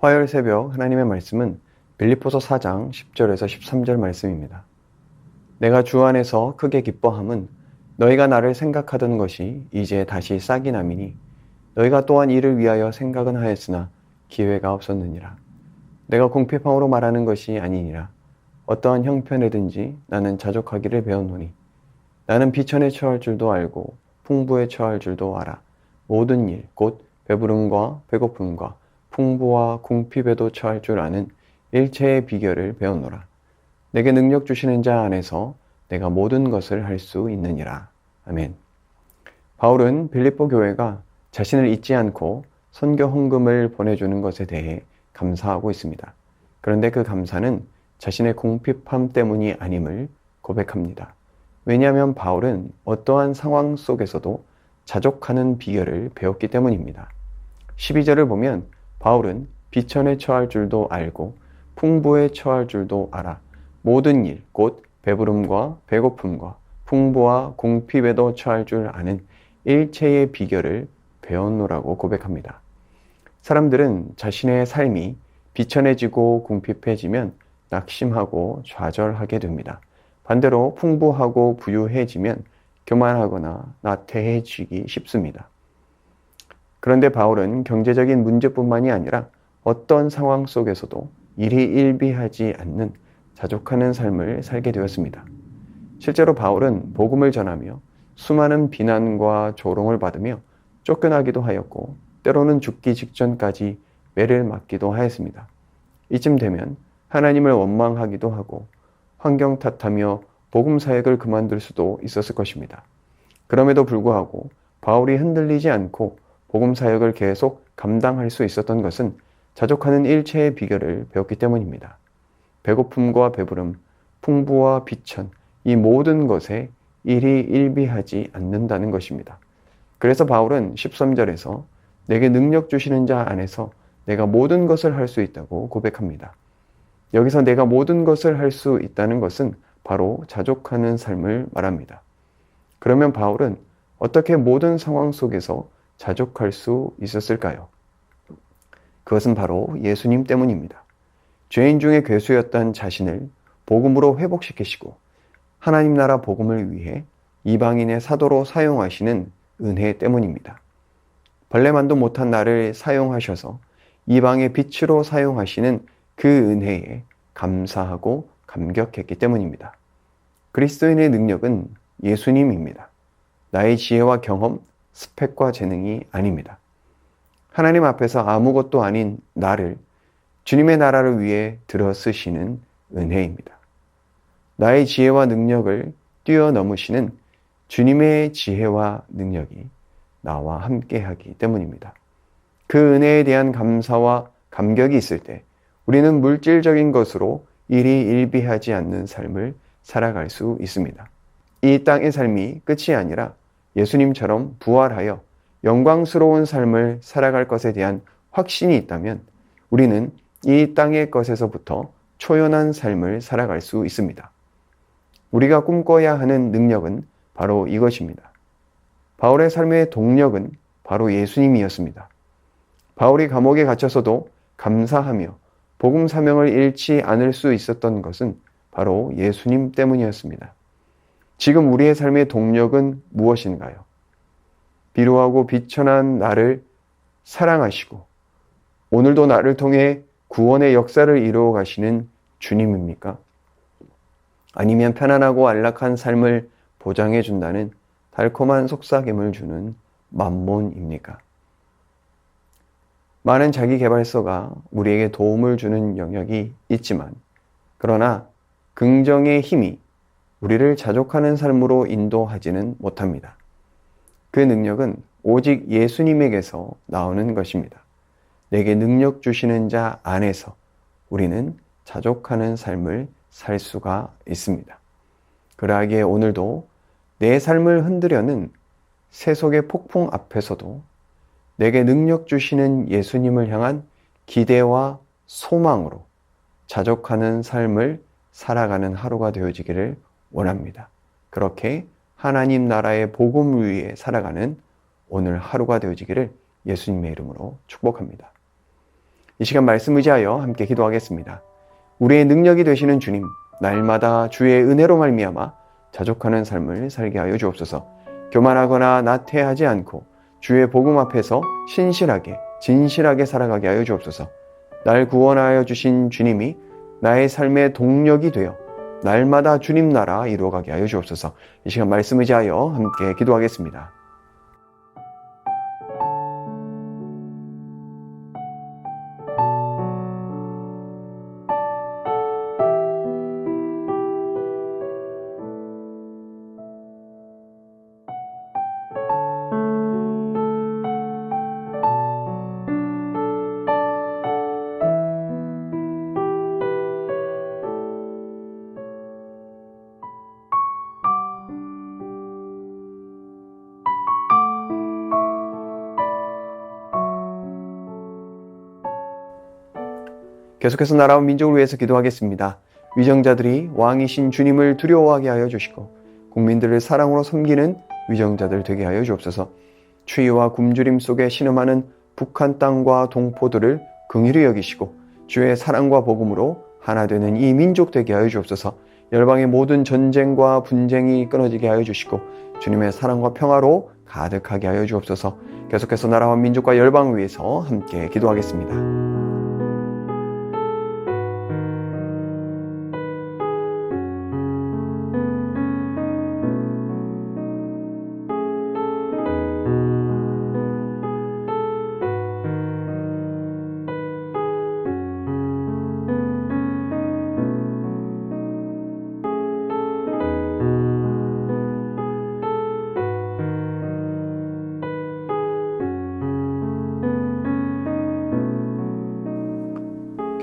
화요일 새벽 하나님의 말씀은 빌립보서 4장 10절에서 13절 말씀입니다. 내가 주 안에서 크게 기뻐함은 너희가 나를 생각하던 것이 이제 다시 싹이 남이니 너희가 또한 이를 위하여 생각은 하였으나 기회가 없었느니라. 내가 공핍함으로 말하는 것이 아니니라. 어떠한 형편에든지 나는 자족하기를 배웠노니 나는 비천에 처할 줄도 알고 풍부에 처할 줄도 알아. 모든 일 곧 배부름과 배고픔과 풍부와 궁핍에도 처할 줄 아는 일체의 비결을 배웠노라. 내게 능력 주시는 자 안에서 내가 모든 것을 할 수 있느니라. 아멘. 바울은 빌립보 교회가 자신을 잊지 않고 선교 헌금을 보내주는 것에 대해 감사하고 있습니다. 그런데 그 감사는 자신의 궁핍함 때문이 아님을 고백합니다. 왜냐하면 바울은 어떠한 상황 속에서도 자족하는 비결을 배웠기 때문입니다. 12절을 보면 바울은 비천에 처할 줄도 알고 풍부에 처할 줄도 알아. 모든 일, 곧 배부름과 배고픔과 풍부와 궁핍에도 처할 줄 아는 일체의 비결을 배웠노라고 고백합니다. 사람들은 자신의 삶이 비천해지고 궁핍해지면 낙심하고 좌절하게 됩니다. 반대로 풍부하고 부유해지면 교만하거나 나태해지기 쉽습니다. 그런데 바울은 경제적인 문제뿐만이 아니라 어떤 상황 속에서도 일희일비하지 않는 자족하는 삶을 살게 되었습니다. 실제로 바울은 복음을 전하며 수많은 비난과 조롱을 받으며 쫓겨나기도 하였고 때로는 죽기 직전까지 매를 맞기도 하였습니다. 이쯤 되면 하나님을 원망하기도 하고 환경 탓하며 복음 사역을 그만둘 수도 있었을 것입니다. 그럼에도 불구하고 바울이 흔들리지 않고 복음 사역을 계속 감당할 수 있었던 것은 자족하는 일체의 비결을 배웠기 때문입니다. 배고픔과 배부름, 풍부와 비천, 이 모든 것에 일희일비하지 않는다는 것입니다. 그래서 바울은 13절에서 내게 능력 주시는 자 안에서 내가 모든 것을 할 수 있다고 고백합니다. 여기서 내가 모든 것을 할 수 있다는 것은 바로 자족하는 삶을 말합니다. 그러면 바울은 어떻게 모든 상황 속에서 자족할 수 있었을까요? 그것은 바로 예수님 때문입니다. 죄인 중에 괴수였던 자신을 복음으로 회복시키시고 하나님 나라 복음을 위해 이방인의 사도로 사용하시는 은혜 때문입니다. 벌레만도 못한 나를 사용하셔서 이방의 빛으로 사용하시는 그 은혜에 감사하고 감격했기 때문입니다. 그리스도인의 능력은 예수님입니다. 나의 지혜와 경험, 스펙과 재능이 아닙니다. 하나님 앞에서 아무것도 아닌 나를 주님의 나라를 위해 들어 쓰시는 은혜입니다. 나의 지혜와 능력을 뛰어넘으시는 주님의 지혜와 능력이 나와 함께하기 때문입니다. 그 은혜에 대한 감사와 감격이 있을 때 우리는 물질적인 것으로 일희일비하지 않는 삶을 살아갈 수 있습니다. 이 땅의 삶이 끝이 아니라 예수님처럼 부활하여 영광스러운 삶을 살아갈 것에 대한 확신이 있다면 우리는 이 땅의 것에서부터 초연한 삶을 살아갈 수 있습니다. 우리가 꿈꿔야 하는 능력은 바로 이것입니다. 바울의 삶의 동력은 바로 예수님이었습니다. 바울이 감옥에 갇혀서도 감사하며 복음 사명을 잃지 않을 수 있었던 것은 바로 예수님 때문이었습니다. 지금 우리의 삶의 동력은 무엇인가요? 비루하고 비천한 나를 사랑하시고 오늘도 나를 통해 구원의 역사를 이루어 가시는 주님입니까? 아니면 편안하고 안락한 삶을 보장해 준다는 달콤한 속삭임을 주는 맘몬입니까? 많은 자기계발서가 우리에게 도움을 주는 영역이 있지만 그러나 긍정의 힘이 우리를 자족하는 삶으로 인도하지는 못합니다. 그 능력은 오직 예수님에게서 나오는 것입니다. 내게 능력 주시는 자 안에서 우리는 자족하는 삶을 살 수가 있습니다. 그러하기에 오늘도 내 삶을 흔들려는 세속의 폭풍 앞에서도 내게 능력 주시는 예수님을 향한 기대와 소망으로 자족하는 삶을 살아가는 하루가 되어지기를 원합니다. 그렇게 하나님 나라의 복음을 위해 살아가는 오늘 하루가 되어지기를 예수님의 이름으로 축복합니다. 이 시간 말씀 의지하여 함께 기도하겠습니다. 우리의 능력이 되시는 주님, 날마다 주의 은혜로 말미암아 자족하는 삶을 살게 하여 주옵소서. 교만하거나 나태하지 않고 주의 복음 앞에서 신실하게 진실하게 살아가게 하여 주옵소서. 날 구원하여 주신 주님이 나의 삶의 동력이 되어 날마다 주님 나라 이루어가게 하여 주옵소서. 이 시간 말씀 의지하여 함께 기도하겠습니다. 계속해서 나라와 민족을 위해서 기도하겠습니다. 위정자들이 왕이신 주님을 두려워하게 하여 주시고 국민들을 사랑으로 섬기는 위정자들 되게 하여 주옵소서. 추위와 굶주림 속에 신음하는 북한 땅과 동포들을 긍휼히 여기시고 주의 사랑과 복음으로 하나 되는 이 민족 되게 하여 주옵소서. 열방의 모든 전쟁과 분쟁이 끊어지게 하여 주시고 주님의 사랑과 평화로 가득하게 하여 주옵소서. 계속해서 나라와 민족과 열방을 위해서 함께 기도하겠습니다.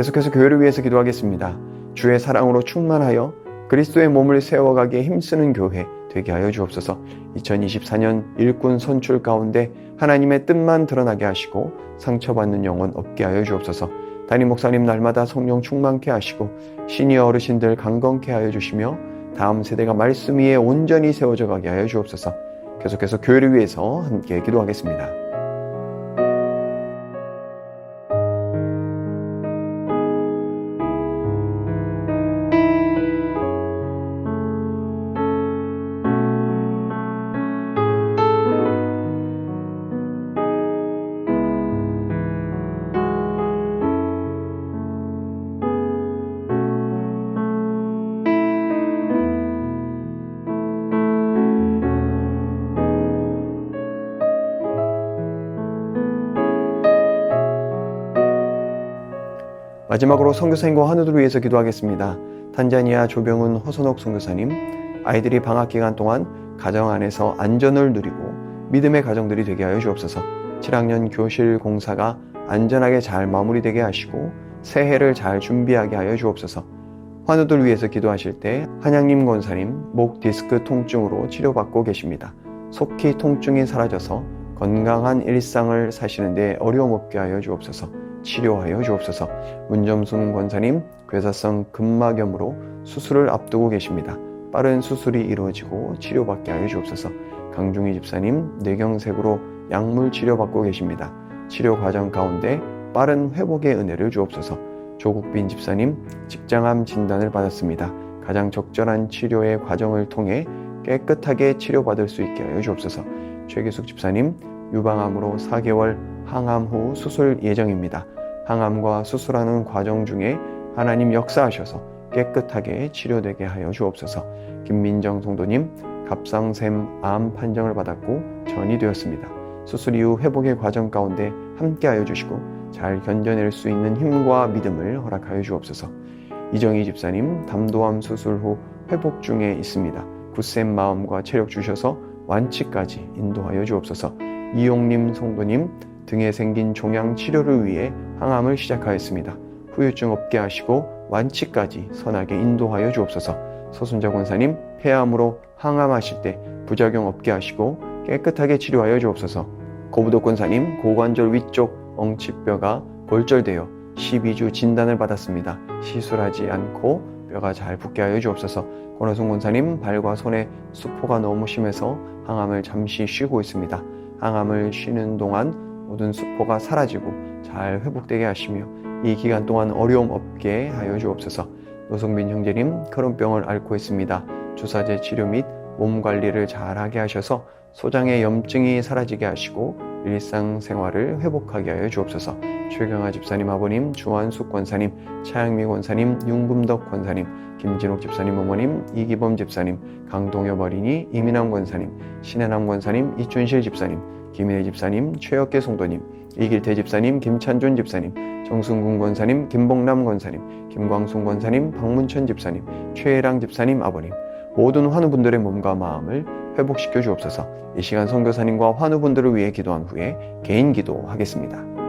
계속해서 교회를 위해서 기도하겠습니다. 주의 사랑으로 충만하여 그리스도의 몸을 세워가기에 힘쓰는 교회 되게 하여 주옵소서. 2024년 일꾼 선출 가운데 하나님의 뜻만 드러나게 하시고 상처받는 영혼 없게 하여 주옵소서. 담임 목사님 날마다 성령 충만케 하시고 시니어 어르신들 강건케 하여 주시며 다음 세대가 말씀 위에 온전히 세워져 가게 하여 주옵소서. 계속해서 교회를 위해서 함께 기도하겠습니다. 마지막으로 선교사님과 환우들을 위해서 기도하겠습니다. 탄자니아 조병훈 허선옥 선교사님, 아이들이 방학기간 동안 가정 안에서 안전을 누리고 믿음의 가정들이 되게 하여 주옵소서. 7학년 교실 공사가 안전하게 잘 마무리되게 하시고 새해를 잘 준비하게 하여 주옵소서. 환우들 위해서 기도하실 때 한양림 권사님 목 디스크 통증으로 치료받고 계십니다. 속히 통증이 사라져서 건강한 일상을 사시는데 어려움 없게 하여 주옵소서. 치료하여 주옵소서. 문점순 권사님 괴사성 근막염으로 수술을 앞두고 계십니다. 빠른 수술이 이루어지고 치료받게 하여 주옵소서. 강중희 집사님 뇌경색으로 약물 치료받고 계십니다. 치료 과정 가운데 빠른 회복의 은혜를 주옵소서. 조국빈 집사님 직장암 진단을 받았습니다. 가장 적절한 치료의 과정을 통해 깨끗하게 치료받을 수 있게 하여 주옵소서. 최기숙 집사님 유방암으로 4개월 항암 후 수술 예정입니다. 항암과 수술하는 과정 중에 하나님 역사하셔서 깨끗하게 치료되게 하여 주옵소서. 김민정 성도님 갑상샘 암 판정을 받았고 전이 되었습니다. 수술 이후 회복의 과정 가운데 함께하여 주시고 잘 견뎌낼 수 있는 힘과 믿음을 허락하여 주옵소서. 이정희 집사님 담도암 수술 후 회복 중에 있습니다. 굳센 마음과 체력 주셔서 완치까지 인도하여 주옵소서. 이용림 성도님 등에 생긴 종양 치료를 위해 항암을 시작하였습니다. 후유증 없게 하시고 완치까지 선하게 인도하여 주옵소서. 서순자 권사님 폐암으로 항암하실 때 부작용 없게 하시고 깨끗하게 치료하여 주옵소서. 고부도 권사님 고관절 위쪽 엉치뼈가 골절되어 12주 진단을 받았습니다. 시술하지 않고 뼈가 잘 붙게 하여 주옵소서. 권호순 권사님 발과 손에 수포가 너무 심해서 항암을 잠시 쉬고 있습니다. 항암을 쉬는 동안 모든 수포가 사라지고 잘 회복되게 하시며 이 기간 동안 어려움 없게 하여 주옵소서. 노성빈 형제님, 크론병을 앓고 있습니다. 주사제 치료 및 몸 관리를 잘하게 하셔서 소장의 염증이 사라지게 하시고 일상생활을 회복하게 하여 주옵소서. 최경아 집사님 아버님, 주한숙 권사님, 차영미 권사님, 윤금덕 권사님, 김진옥 집사님 어머님, 이기범 집사님, 강동엽 어린이, 이민남 권사님, 신혜남 권사님, 이춘실 집사님, 김인혜 집사님, 최혁계 성도님, 이길태 집사님, 김찬준 집사님, 정승군 권사님, 김봉남 권사님, 김광순 권사님, 박문천 집사님, 최혜랑 집사님 아버님, 모든 환우분들의 몸과 마음을 회복시켜 주옵소서. 이 시간 선교사님과 환우분들을 위해 기도한 후에 개인 기도하겠습니다.